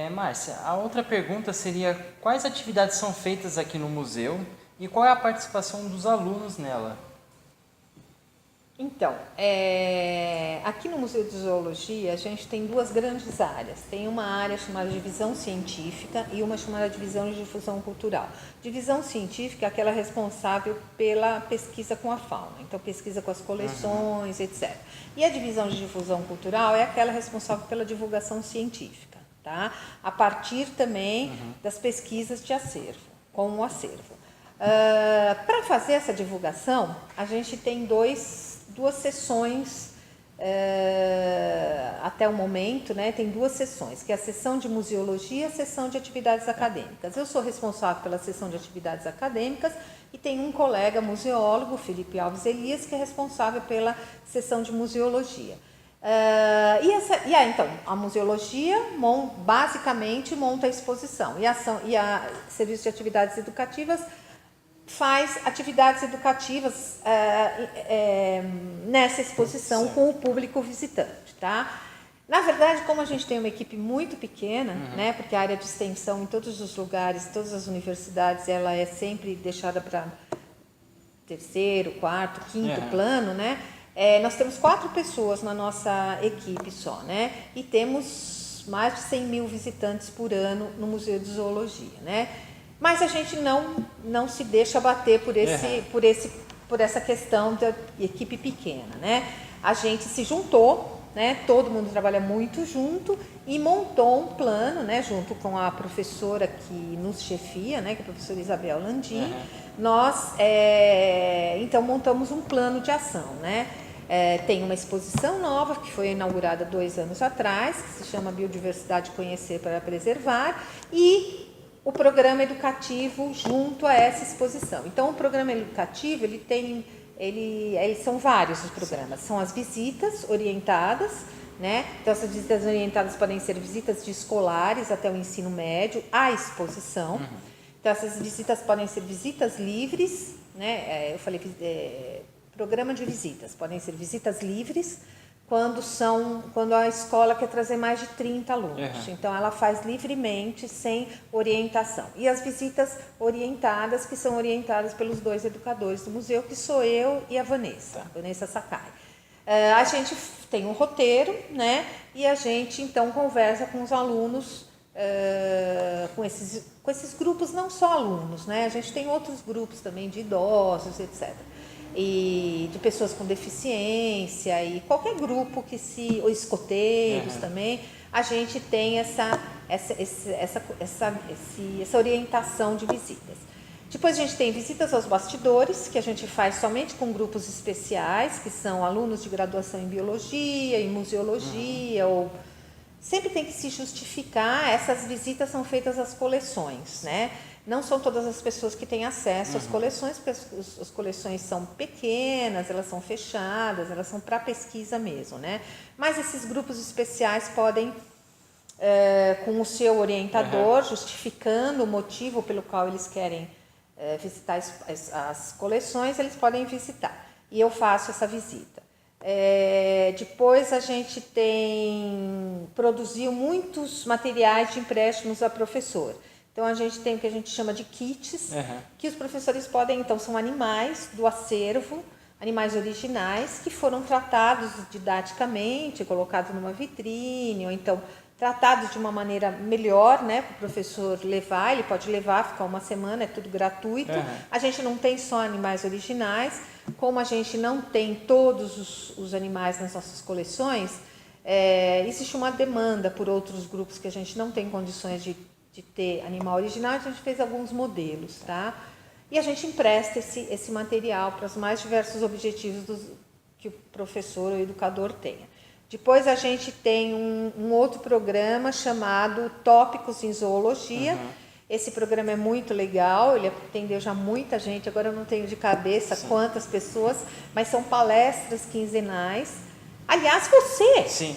Márcia, a outra pergunta seria quais atividades são feitas aqui no museu e qual é a participação dos alunos nela? Então, aqui no Museu de Zoologia a gente tem duas grandes áreas. Tem uma área chamada Divisão Científica e uma chamada Divisão de Difusão Cultural. Divisão Científica é aquela responsável pela pesquisa com a fauna, então pesquisa com as coleções, etc. E a Divisão de Difusão Cultural é aquela responsável pela divulgação científica, tá? A partir também das pesquisas de acervo, com o acervo. Para fazer essa divulgação, a gente tem duas sessões até o momento, né? Tem duas sessões, que é a sessão de museologia e a sessão de atividades acadêmicas. Eu sou responsável pela sessão de atividades acadêmicas e tem um colega museólogo, Felipe Alves Elias, que é responsável pela sessão de museologia. Então, a museologia basicamente monta a exposição e a serviço de atividades educativas faz atividades educativas nessa exposição com o público visitante, tá? Na verdade, como a gente tem uma equipe muito pequena, né, porque a área de extensão em todos os lugares, todas as universidades, ela é sempre deixada para terceiro, quarto, quinto plano, né? Nós temos 4 pessoas na nossa equipe só, né? E temos mais de 100 mil visitantes por ano no Museu de Zoologia, né? Mas a gente não se deixa abater por essa questão da equipe pequena, né? A gente se juntou, né? Todo mundo trabalha muito junto e montou um plano, né? Junto com a professora que nos chefia, né? Que é a professora Isabel Landim. Nós, então, montamos um plano de ação, né? Tem uma exposição nova que foi inaugurada 2 anos atrás, que se chama Biodiversidade Conhecer para Preservar, e o programa educativo junto a essa exposição. Então, o programa educativo, são vários os programas. São as visitas orientadas, né? Então, essas visitas orientadas podem ser visitas de escolares até o ensino médio, à exposição. Então, essas visitas podem ser visitas livres, né? Eu falei programa de visitas, podem ser visitas livres, quando a escola quer trazer mais de 30 alunos. Então, ela faz livremente, sem orientação. E as visitas orientadas, que são orientadas pelos 2 educadores do museu, que sou eu e a Vanessa Sakai. A gente tem um roteiro, né? E a gente, então, conversa com os alunos, com esses grupos, não só alunos, né? A gente tem outros grupos também de idosos, etc., e de pessoas com deficiência e qualquer grupo ou escoteiros também, a gente tem essa orientação de visitas. Depois a gente tem visitas aos bastidores, que a gente faz somente com grupos especiais, que são alunos de graduação em biologia, em museologia, ou sempre tem que se justificar. Essas visitas são feitas às coleções, né? Não são todas as pessoas que têm acesso às coleções, porque as coleções são pequenas, elas são fechadas, elas são para pesquisa mesmo, né? Mas esses grupos especiais podem, com o seu orientador, justificando o motivo pelo qual eles querem visitar as coleções, eles podem visitar. E eu faço essa visita. Depois a gente produziu muitos materiais de empréstimos a professor. Então, a gente tem o que a gente chama de kits, que os professores podem, então, são animais do acervo, animais originais, que foram tratados didaticamente, colocados numa vitrine, ou então tratados de uma maneira melhor, né, para o professor levar. Ele pode levar, ficar 1 semana, é tudo gratuito. A gente não tem só animais originais, como a gente não tem todos os animais nas nossas coleções, existe uma demanda por outros grupos que a gente não tem condições de ter animal original. A gente fez alguns modelos, tá? E a gente empresta esse material para os mais diversos objetivos que o professor ou educador tenha. Depois a gente tem um outro programa chamado Tópicos em Zoologia. Esse programa é muito legal, ele atendeu já muita gente, agora eu não tenho de cabeça quantas pessoas, mas são palestras quinzenais. Aliás, você,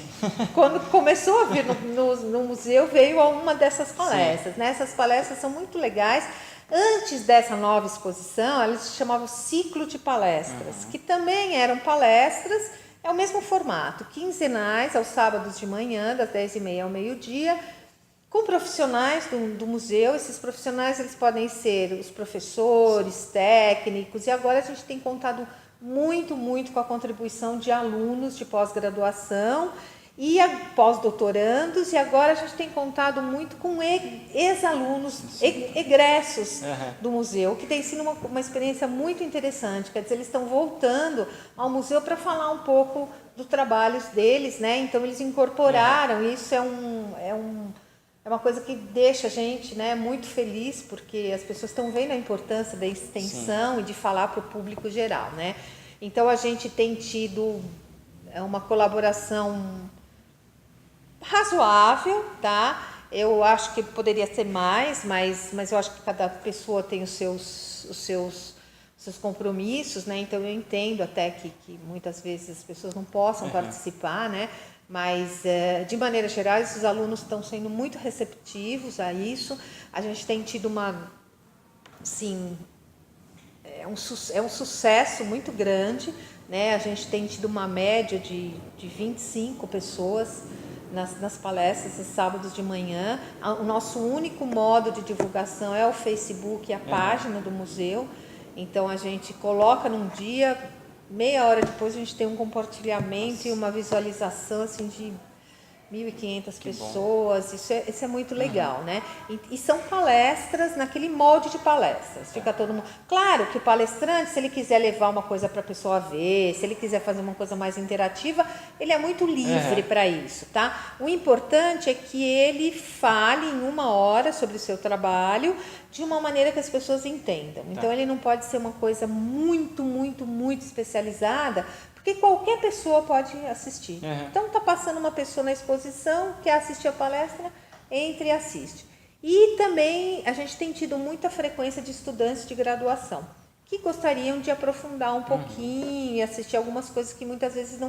quando começou a vir no museu, veio a uma dessas palestras, né? Essas palestras são muito legais. Antes dessa nova exposição, eles se chamavam Ciclo de Palestras, que também eram palestras, é o mesmo formato, quinzenais, aos sábados de manhã, das 10h30 ao meio-dia, com profissionais do museu. Esses profissionais eles podem ser os professores, técnicos, e agora a gente tem contado muito com a contribuição de alunos de pós-graduação e pós-doutorandos, e agora a gente tem contado muito com ex-alunos, egressos do museu, que tem sido uma experiência muito interessante. Quer dizer, eles estão voltando ao museu para falar um pouco do trabalho deles, né? Então eles incorporaram, isso é uma coisa que deixa a gente, né, muito feliz, porque as pessoas estão vendo a importância da extensão e de falar para o público geral, né? Então a gente tem tido uma colaboração razoável, tá? Eu acho que poderia ser mais, mas eu acho que cada pessoa tem os seus compromissos, né? Então eu entendo até que muitas vezes as pessoas não possam participar, né? Mas de maneira geral esses alunos estão sendo muito receptivos a isso. A gente tem tido sim, é um sucesso muito grande, né? A gente tem tido uma média de 25 pessoas nas palestras, esses sábados de manhã. O nosso único modo de divulgação é o Facebook e a página do museu. Então a gente coloca num dia, meia hora depois a gente tem um compartilhamento e uma visualização assim de 1.500 pessoas. Isso é muito legal, né? E são palestras naquele molde de palestras. Fica todo mundo. Claro que o palestrante, se ele quiser levar uma coisa para a pessoa ver, se ele quiser fazer uma coisa mais interativa, ele é muito livre para isso, tá? O importante é que ele fale em 1 hora sobre o seu trabalho de uma maneira que as pessoas entendam. Então ele não pode ser uma coisa muito especializada, porque qualquer pessoa pode assistir. Então está passando uma pessoa na exposição, quer assistir a palestra, entre e assiste. E também a gente tem tido muita frequência de estudantes de graduação que gostariam de aprofundar um pouquinho e assistir algumas coisas que muitas vezes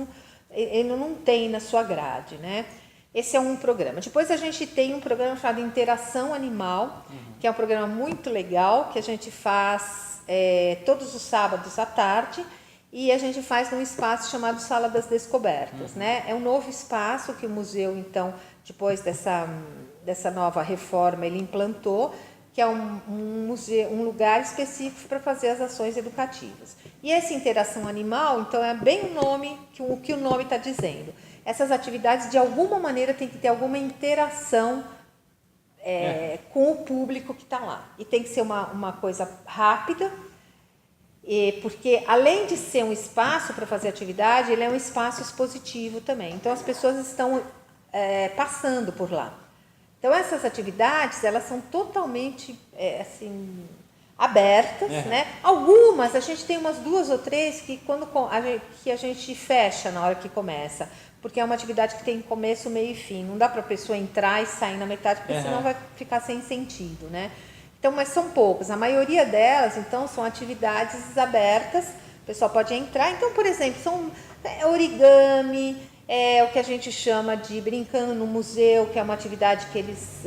ele não tem na sua grade, né? Esse é um programa. Depois a gente tem um programa chamado Interação Animal, que é um programa muito legal, que a gente faz todos os sábados à tarde, e a gente faz num espaço chamado Sala das Descobertas, né? É um novo espaço que o museu, então, depois dessa nova reforma, ele implantou, que é um lugar específico para fazer as ações educativas. E essa interação animal, então, é bem o nome que o nome está dizendo. Essas atividades, de alguma maneira, tem que ter alguma interação com o público que está lá. E tem que ser uma coisa rápida, porque além de ser um espaço para fazer atividade, ele é um espaço expositivo também. Então as pessoas estão passando por lá. Então essas atividades, elas são totalmente assim, abertas, né? Algumas, a gente tem umas 2 ou 3 que a gente fecha na hora que começa, porque é uma atividade que tem começo, meio e fim. Não dá para a pessoa entrar e sair na metade, porque senão vai ficar sem sentido, né? Então, mas são poucas. A maioria delas, então, são atividades abertas. O pessoal pode entrar. Então, por exemplo, são origami, o que a gente chama de brincando no museu, que é uma atividade que eles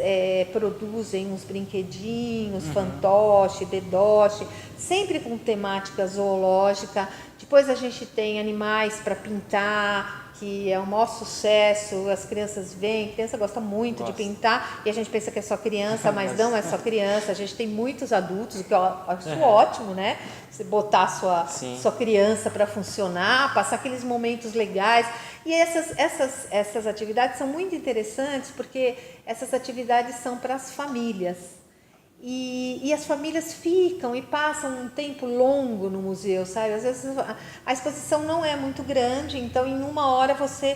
produzem uns brinquedinhos, fantoche, dedoche, sempre com temática zoológica. Depois a gente tem animais para pintar, que é o maior sucesso, as crianças vêm, a criança gosta muito de pintar, e a gente pensa que é só criança, mas não é só criança, a gente tem muitos adultos, o que eu acho ótimo, né? Você botar a sua criança para funcionar, passar aqueles momentos legais. E essas atividades são muito interessantes, porque essas atividades são para as famílias. E as famílias ficam e passam um tempo longo no museu, sabe? Às vezes a exposição não é muito grande, então em 1 hora você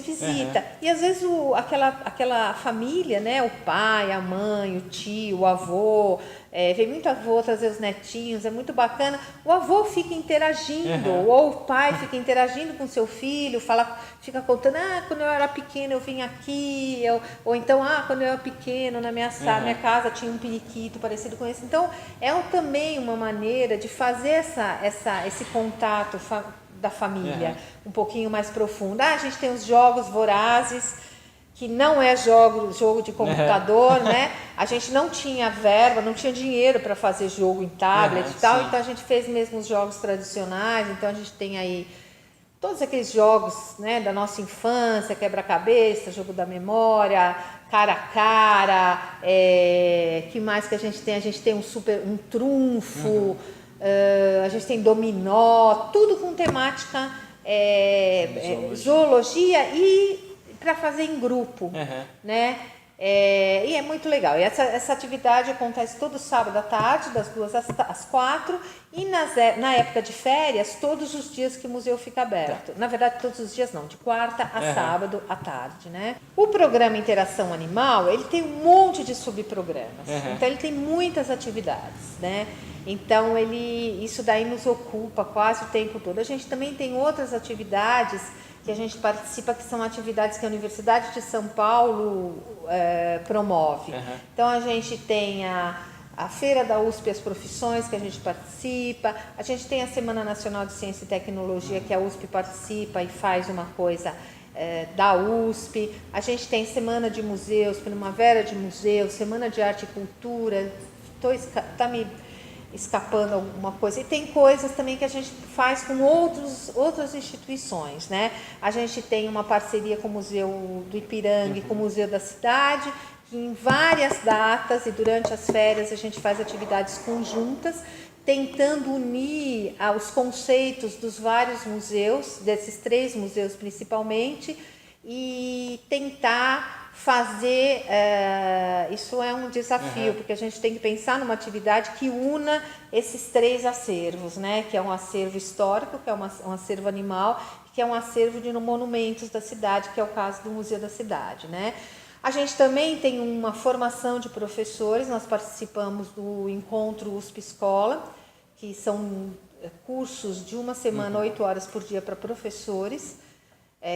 visita. E às vezes aquela família, né? O pai, a mãe, o tio, o avô, vem muito avô trazer os netinhos, é muito bacana. O avô fica interagindo, ou o pai fica interagindo com seu filho, fica contando, quando eu era pequeno eu vim aqui, ou então, quando eu era pequeno, na minha casa tinha um periquito parecido com esse. Então, também uma maneira de fazer esse contato da família um pouquinho mais profundo. A gente tem os jogos vorazes, que não é jogo de computador, né? A gente não tinha verba, não tinha dinheiro para fazer jogo em tablet e tal, então a gente fez mesmo os jogos tradicionais. Então a gente tem aí todos aqueles jogos, né, da nossa infância, quebra-cabeça, jogo da memória, cara a cara, que mais que a gente tem? A gente tem um trunfo, a gente tem dominó, tudo com temática zoologia e para fazer em grupo, né? E é muito legal. E essa atividade acontece todo sábado à tarde, das 2 às 4, e na época de férias, todos os dias que o museu fica aberto. Na verdade, todos os dias não, de quarta a sábado à tarde, né? O programa Interação Animal, ele tem um monte de subprogramas. Então, ele tem muitas atividades, né? Então, isso daí nos ocupa quase o tempo todo. A gente também tem outras atividades que a gente participa, que são atividades que a Universidade de São Paulo promove. Então, a gente tem a Feira da USP As Profissões, que a gente participa, a gente tem a Semana Nacional de Ciência e Tecnologia, que a USP participa e faz uma coisa da USP, a gente tem Semana de Museus, Primavera de Museus, Semana de Arte e Cultura, tá me escapando alguma coisa. E tem coisas também que a gente faz com outras instituições, né? A gente tem uma parceria com o Museu do Ipiranga e com o Museu da Cidade, que em várias datas e durante as férias a gente faz atividades conjuntas, tentando unir os conceitos dos vários museus, desses 3 museus principalmente, e tentar fazer, isso é um desafio, porque a gente tem que pensar numa atividade que una esses 3 acervos, né? Que é um acervo histórico, que é um acervo animal, que é um acervo de monumentos da cidade, que é o caso do Museu da Cidade, né? A gente também tem uma formação de professores, nós participamos do Encontro USP Escola, que são cursos de uma semana, 8 horas por dia para professores,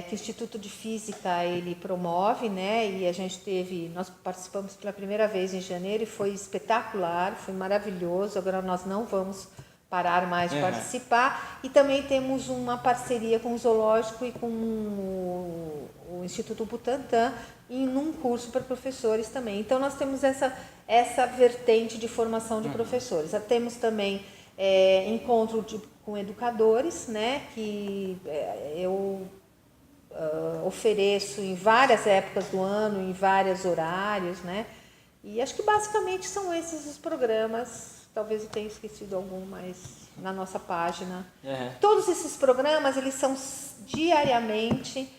que o Instituto de Física ele promove, né? E nós participamos pela primeira vez em janeiro e foi espetacular, foi maravilhoso. Agora nós não vamos parar mais de participar. E também temos uma parceria com o Zoológico e com o Instituto Butantan em um curso para professores também. Então nós temos essa vertente de formação de professores. Temos também encontro com educadores, né? Que eu ofereço em várias épocas do ano, em vários horários, né? E acho que basicamente são esses os programas. Talvez eu tenha esquecido algum, mas na nossa página. Todos esses programas, eles são diariamente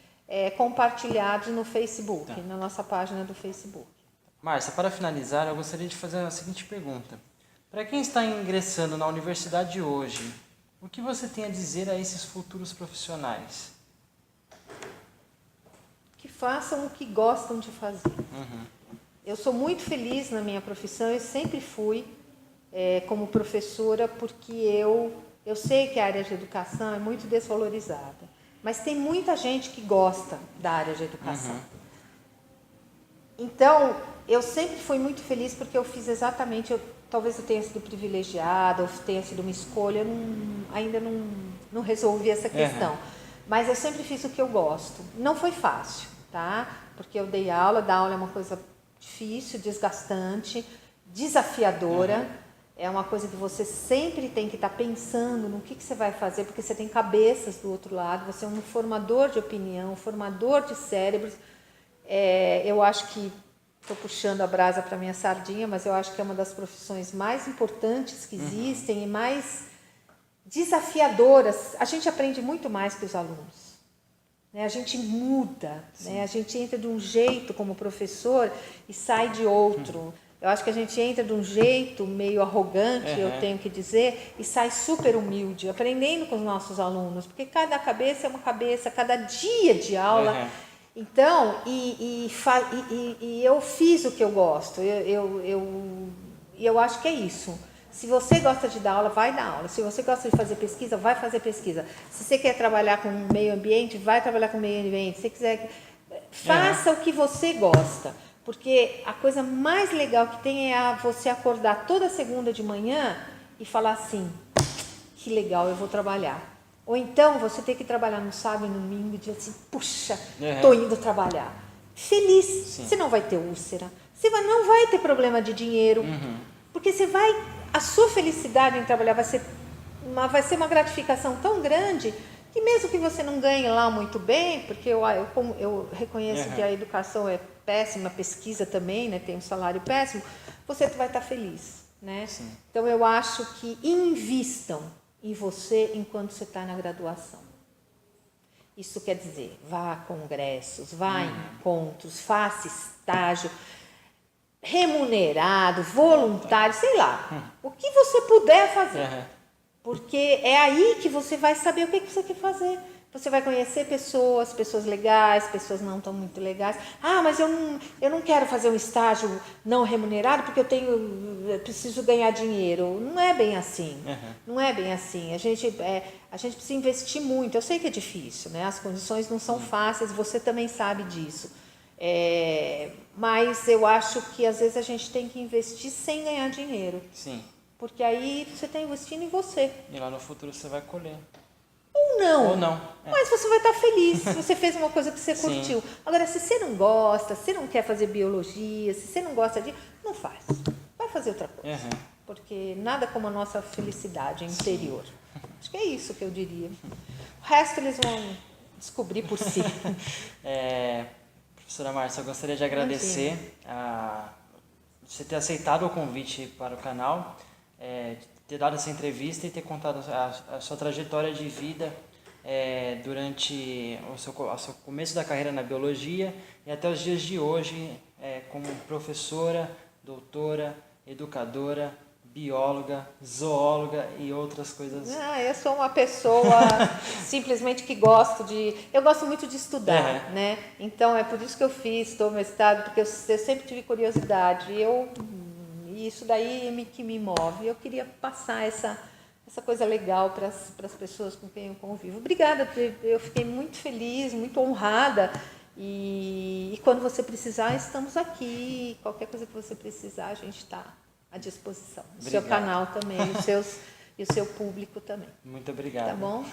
compartilhados no Facebook, na nossa página do Facebook. Márcia, para finalizar, eu gostaria de fazer a seguinte pergunta. Para quem está ingressando na universidade hoje, o que você tem a dizer a esses futuros profissionais? Que façam o que gostam de fazer. Eu sou muito feliz na minha profissão, eu sempre fui como professora, porque eu sei que a área de educação é muito desvalorizada, mas tem muita gente que gosta da área de educação. Então, eu sempre fui muito feliz porque eu fiz exatamente, talvez eu tenha sido privilegiada, ou tenha sido uma escolha, ainda não resolvi essa questão. Mas eu sempre fiz o que eu gosto. Não foi fácil, tá? Porque eu dei aula, dar aula é uma coisa difícil, desgastante, desafiadora. É uma coisa que você sempre tem que estar pensando no que você vai fazer, porque você tem cabeças do outro lado, você é um formador de opinião, um formador de cérebros. Eu acho que, estou puxando a brasa para a minha sardinha, mas eu acho que é uma das profissões mais importantes que existem e mais desafiadoras. A gente aprende muito mais que os alunos, né? A gente muda, né? A gente entra de um jeito como professor e sai de outro. Eu acho que a gente entra de um jeito meio arrogante, eu tenho que dizer, e sai super humilde, aprendendo com os nossos alunos, porque cada cabeça é uma cabeça, cada dia de aula. Então, eu fiz o que eu gosto, eu acho que é isso. Se você gosta de dar aula, vai dar aula. Se você gosta de fazer pesquisa, vai fazer pesquisa. Se você quer trabalhar com o meio ambiente, vai trabalhar com o meio ambiente. Se você quiser, faça o que você gosta. Porque a coisa mais legal que tem é você acordar toda segunda de manhã e falar assim, que legal, eu vou trabalhar. Ou então você tem que trabalhar no sábado e no domingo e dizer assim, puxa, estou indo trabalhar. Feliz. Sim. Você não vai ter úlcera. Você não vai ter problema de dinheiro. Porque a sua felicidade em trabalhar vai ser uma gratificação tão grande que mesmo que você não ganhe lá muito bem, porque eu reconheço que a educação é péssima, a pesquisa também, né, tem um salário péssimo, você vai estar feliz, né? Sim. Então eu acho que invistam em você enquanto você está na graduação. Isso quer dizer, vá a congressos, vá em encontros, faça estágio, remunerado, voluntário, sei lá, o que você puder fazer. Porque é aí que você vai saber o que você quer fazer. Você vai conhecer pessoas legais, pessoas não tão muito legais. Ah, mas eu não quero fazer um estágio não remunerado porque eu preciso ganhar dinheiro. Não é bem assim. Não é bem assim. A gente precisa investir muito. Eu sei que é difícil, né? As condições não são fáceis, você também sabe disso. Mas eu acho que às vezes a gente tem que investir sem ganhar dinheiro. Sim. Porque aí você está investindo em você. E lá no futuro você vai colher. Ou não. Ou não. Mas você vai estar feliz se você fez uma coisa que você Sim. curtiu. Agora, se você não gosta, se você não quer fazer biologia, se você não gosta de... Não faz. Vai fazer outra coisa. Porque nada como a nossa felicidade interior. Acho que é isso que eu diria. O resto eles vão descobrir por si. Professora Márcia, eu gostaria de agradecer você ter aceitado o convite para o canal, ter dado essa entrevista e ter contado a sua trajetória de vida durante o seu começo da carreira na biologia e até os dias de hoje como professora, doutora, educadora, bióloga, zoóloga e outras coisas. Eu sou uma pessoa simplesmente que eu gosto muito de estudar, né? Então é por isso que eu estou no mestrado, porque eu sempre tive curiosidade. E isso daí que me move. Eu queria passar essa coisa legal para as pessoas com quem eu convivo. Obrigada, eu fiquei muito feliz, muito honrada. E quando você precisar, estamos aqui. Qualquer coisa que você precisar, a gente está à disposição. O seu canal também, e o seu público também. Muito obrigado. Tá bom?